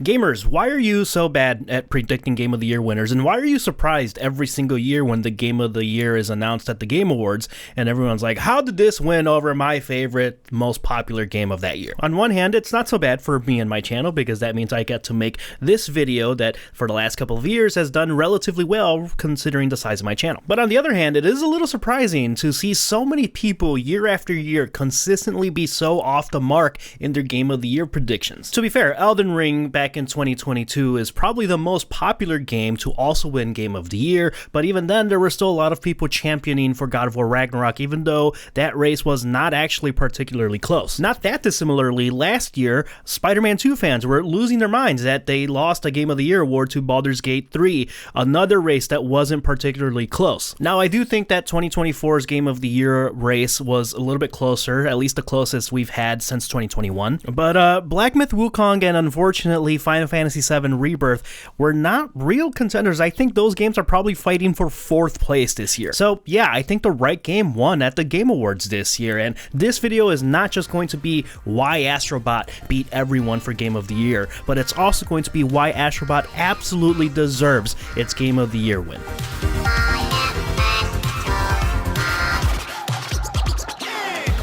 Gamers, why are you so bad at predicting Game of the Year winners, and why are you surprised every single year when the Game of the Year is announced at the Game Awards and everyone's like, how did this win over my favorite, most popular game of that year? On one hand, it's not so bad for me and my channel because that means I get to make this video that for the last couple of years has done relatively well considering the size of my channel. But on the other hand, it is a little surprising to see so many people year after year consistently be so off the mark in their Game of the Year predictions. To be fair, Elden Ring back in 2022 is probably the most popular game to also win Game of the Year, but even then there were still a lot of people championing for God of War Ragnarok, even though that race was not actually particularly close. Not that dissimilarly, last year, Spider-Man 2 fans were losing their minds that they lost a Game of the Year award to Baldur's Gate 3, another race that wasn't particularly close. Now, I do think that 2024's Game of the Year race was a little bit closer, at least the closest we've had since 2021, but Black Myth Wukong and unfortunately Final Fantasy VII Rebirth were not real contenders. I think those games are probably fighting for 4th place this year. So yeah, I think the right game won at the Game Awards this year, and this video is not just going to be why Astro Bot beat everyone for Game of the Year, but it's also going to be why Astro Bot absolutely deserves its Game of the Year win.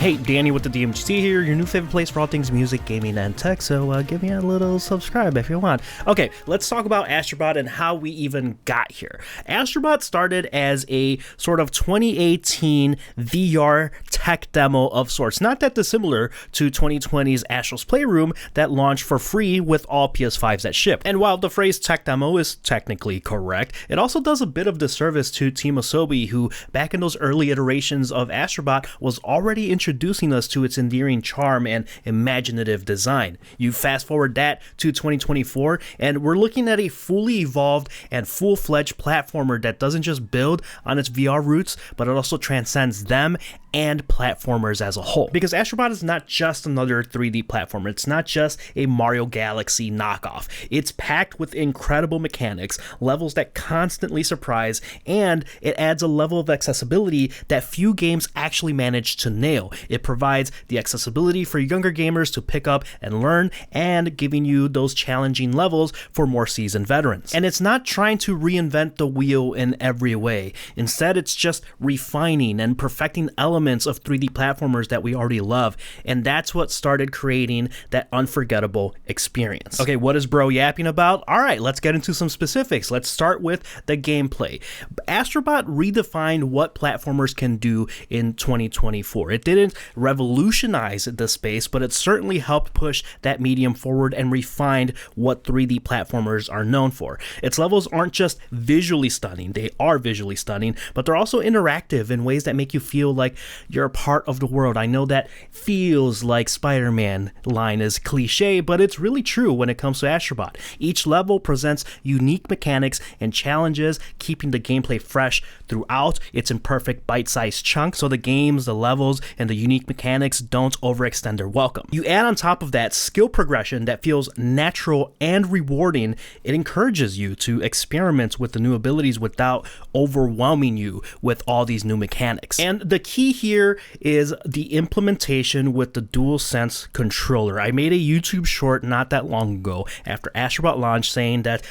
Hey, Danny with the DMGC here, your new favorite place for all things music, gaming, and tech, so give me a little subscribe if you want. Okay, let's talk about Astro Bot and how we even got here. Astro Bot started as a sort of 2018 VR tech demo of sorts, not that dissimilar to 2020's Astro's Playroom that launched for free with all PS5s that ship. And while the phrase tech demo is technically correct, it also does a bit of disservice to Team Asobi, who back in those early iterations of Astro Bot was already introducing us to its endearing charm and imaginative design. You fast forward that to 2024 and we're looking at a fully evolved and full-fledged platformer that doesn't just build on its VR roots, but it also transcends them and platformers as a whole. Because Astro Bot is not just another 3D platformer, it's not just a Mario Galaxy knockoff. It's packed with incredible mechanics, levels that constantly surprise, and it adds a level of accessibility that few games actually manage to nail. It provides the accessibility for younger gamers to pick up and learn, and giving you those challenging levels for more seasoned veterans. And it's not trying to reinvent the wheel in every way. Instead, it's just refining and perfecting elements of 3D platformers that we already love, and that's what started creating that unforgettable experience. Okay, what is bro yapping about? Alright, let's get into some specifics. Let's start with the gameplay. Astro Bot redefined what platformers can do in 2024. It didn't revolutionize the space, but it certainly helped push that medium forward and refined what 3D platformers are known for. Its levels aren't just visually stunning, they are visually stunning, but they're also interactive in ways that make you feel like you're a part of the world. I know that feels like Spider-Man line is cliche, but it's really true when it comes to Astro Bot. Each level presents unique mechanics and challenges, keeping the gameplay fresh throughout. It's in perfect bite-sized chunks, so the games, the levels, and the unique mechanics don't overextend their welcome. You add on top of that skill progression that feels natural and rewarding. It encourages you to experiment with the new abilities without overwhelming you with all these new mechanics. And the key here is the implementation with the DualSense controller. I made a YouTube short not that long ago after Astro Bot launched saying that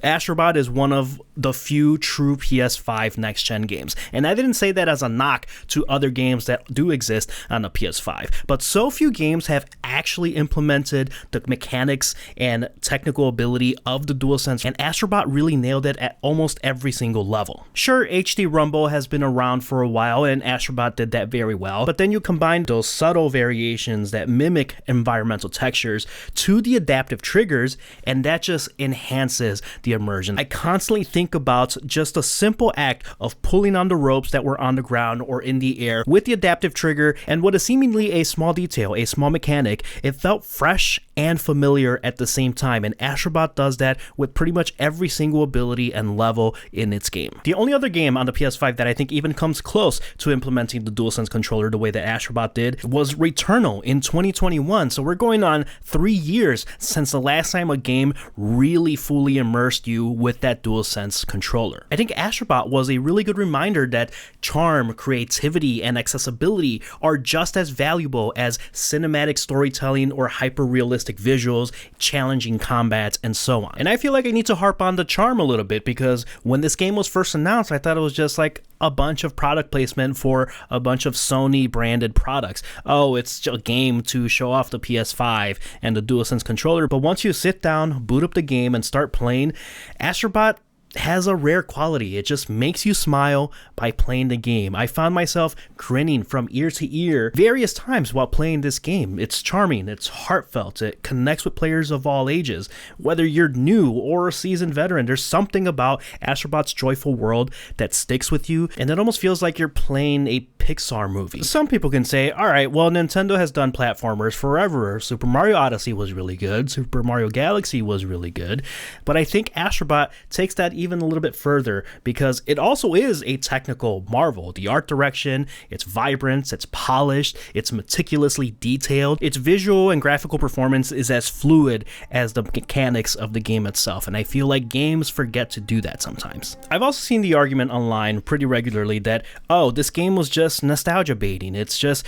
Astro Bot is one of the few true PS5 next-gen games. And I didn't say that as a knock to other games that do exist on the PS5, but so few games have actually implemented the mechanics and technical ability of the DualSense, and Astro Bot really nailed it at almost every single level. Sure, HD Rumble has been around for a while and Astro Bot did that very well, but then you combine those subtle variations that mimic environmental textures to the adaptive triggers, and that just enhances the immersion. I constantly think about just a simple act of pulling on the ropes that were on the ground or in the air with the adaptive trigger, and what is seemingly a small detail, a small mechanic, it felt fresh and familiar at the same time, and Astro Bot does that with pretty much every single ability and level in its game. The only other game on the PS5 that I think even comes close to implementing the DualSense controller the way that Astro Bot did was Returnal in 2021. So we're going on 3 years since the last time a game really fully immersed you with that DualSense controller. I think Astro Bot was a really good reminder that charm, creativity, and accessibility are just as valuable as cinematic storytelling or hyper-realistic visuals, challenging combats, and so on. And I feel like I need to harp on the charm a little bit, because when this game was first announced, I thought it was just like a bunch of product placement for a bunch of Sony branded products. Oh, it's a game to show off the PS5 and the DualSense controller. But once you sit down, boot up the game, and start playing, Astro Bot has a rare quality. It just makes you smile by playing the game. I found myself grinning from ear to ear various times while playing this game. It's charming, it's heartfelt, it connects with players of all ages. Whether you're new or a seasoned veteran, there's something about Astro Bot's joyful world that sticks with you, and it almost feels like you're playing a Pixar movie. Some people can say, alright, well, Nintendo has done platformers forever. Super Mario Odyssey was really good, Super Mario Galaxy was really good, but I think Astro Bot takes that even a little bit further, because it also is a technical marvel. The art direction, its vibrance, it's polished, it's meticulously detailed, its visual and graphical performance is as fluid as the mechanics of the game itself, and I feel like games forget to do that sometimes. I've also seen the argument online pretty regularly that, oh, this game was just nostalgia baiting. It's just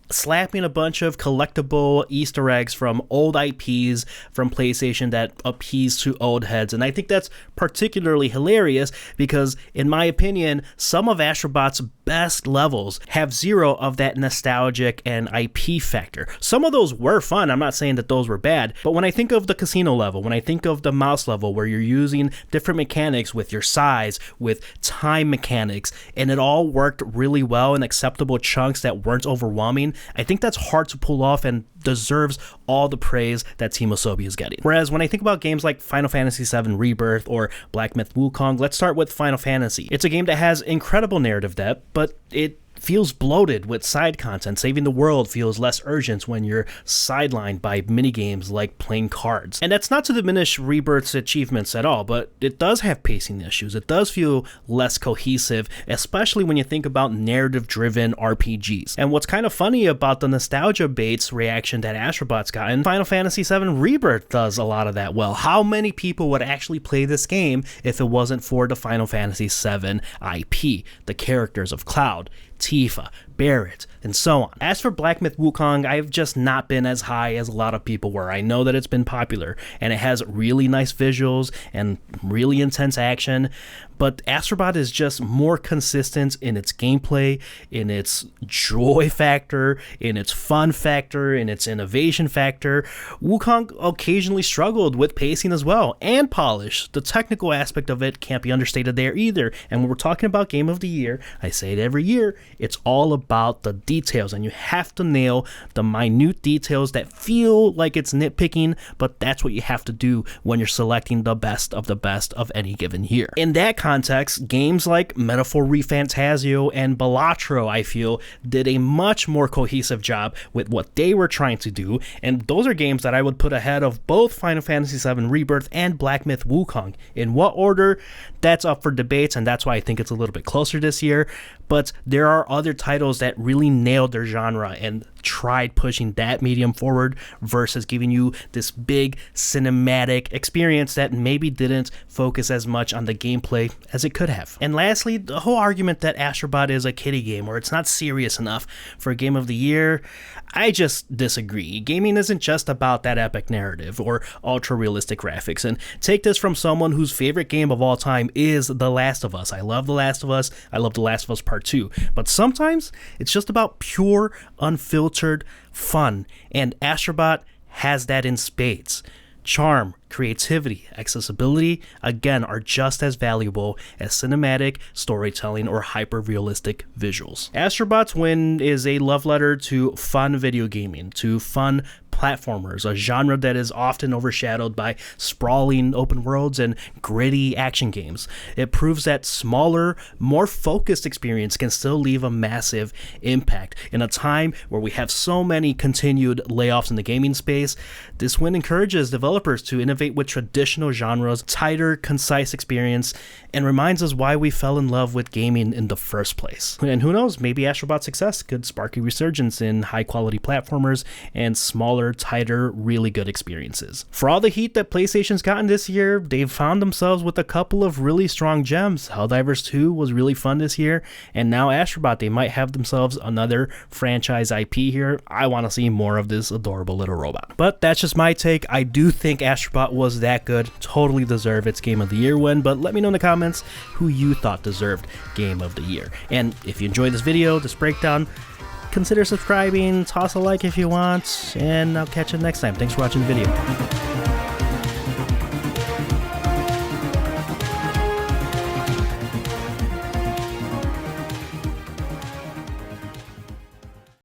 slapping a bunch of collectible Easter eggs from old IPs from PlayStation that appease to old heads. And I think that's particularly hilarious because, in my opinion, some of Astro Bot's best levels have zero of that nostalgic and IP factor. Some of those were fun. I'm not saying that those were bad, but when I think of the casino level, when I think of the mouse level where you're using different mechanics with your size, with time mechanics, and it all worked really well in acceptable chunks that weren't overwhelming, I think that's hard to pull off and deserves all the praise that Team Asobi is getting. Whereas when I think about games like Final Fantasy VII Rebirth or Black Myth Wukong, let's start with Final Fantasy. It's a game that has incredible narrative depth, but it feels bloated with side content. Saving the world feels less urgent when you're sidelined by minigames like playing cards. And that's not to diminish Rebirth's achievements at all, but it does have pacing issues. It does feel less cohesive, especially when you think about narrative-driven RPGs. And what's kind of funny about the nostalgia bait's reaction that Astro Bot's gotten, Final Fantasy VII Rebirth does a lot of that well. How many people would actually play this game if it wasn't for the Final Fantasy VII IP, the characters of Cloud, Tifa, Barrett, and so on. As for Black Myth Wukong, I've just not been as high as a lot of people were. I know that it's been popular, and it has really nice visuals and really intense action, but Astro Bot is just more consistent in its gameplay, in its joy factor, in its fun factor, in its innovation factor. Wukong occasionally struggled with pacing as well, and polish. The technical aspect of it can't be understated there either, and when we're talking about Game of the Year, I say it every year, it's all about the details, and you have to nail the minute details that feel like it's nitpicking, but that's what you have to do when you're selecting the best of any given year. In that context, games like Metaphor ReFantazio and Balatro, I feel, did a much more cohesive job with what they were trying to do, and those are games that I would put ahead of both Final Fantasy VII Rebirth and Black Myth Wukong. In what order? That's up for debates, and that's why I think it's a little bit closer this year, but there are other titles that really nailed their genre and tried pushing that medium forward versus giving you this big cinematic experience that maybe didn't focus as much on the gameplay as it could have. And lastly, the whole argument that Astro Bot is a kiddie game or it's not serious enough for Game of the Year, I just disagree. Gaming isn't just about that epic narrative or ultra realistic graphics, and take this from someone whose favorite game of all time is The Last of Us. I love The Last of Us. I love The Last of Us Part 2, but sometimes it's just about pure, unfiltered fun, and Astro Bot has that in spades. Charm, creativity, accessibility, again, are just as valuable as cinematic storytelling or hyper-realistic visuals. Astro Bot's win is a love letter to fun video gaming, to fun platformers, a genre that is often overshadowed by sprawling open worlds and gritty action games. It proves that smaller, more focused experience can still leave a massive impact. In a time where we have so many continued layoffs in the gaming space, this win encourages developers to innovate innovate with traditional genres, tighter, concise experience, and reminds us why we fell in love with gaming in the first place. And who knows, maybe Astro Bot's success could spark a resurgence in high-quality platformers and smaller, tighter, really good experiences. For all the heat that PlayStation's gotten this year, they've found themselves with a couple of really strong gems. Helldivers 2 was really fun this year, and now Astro Bot, they might have themselves another franchise IP here. I want to see more of this adorable little robot. But that's just my take. I do think Astro Bot was that good, totally deserved its Game of the Year win, but let me know in the comments who you thought deserved Game of the Year. And if you enjoyed this video, this breakdown, consider subscribing, toss a like if you want, and I'll catch you next time. Thanks for watching the video.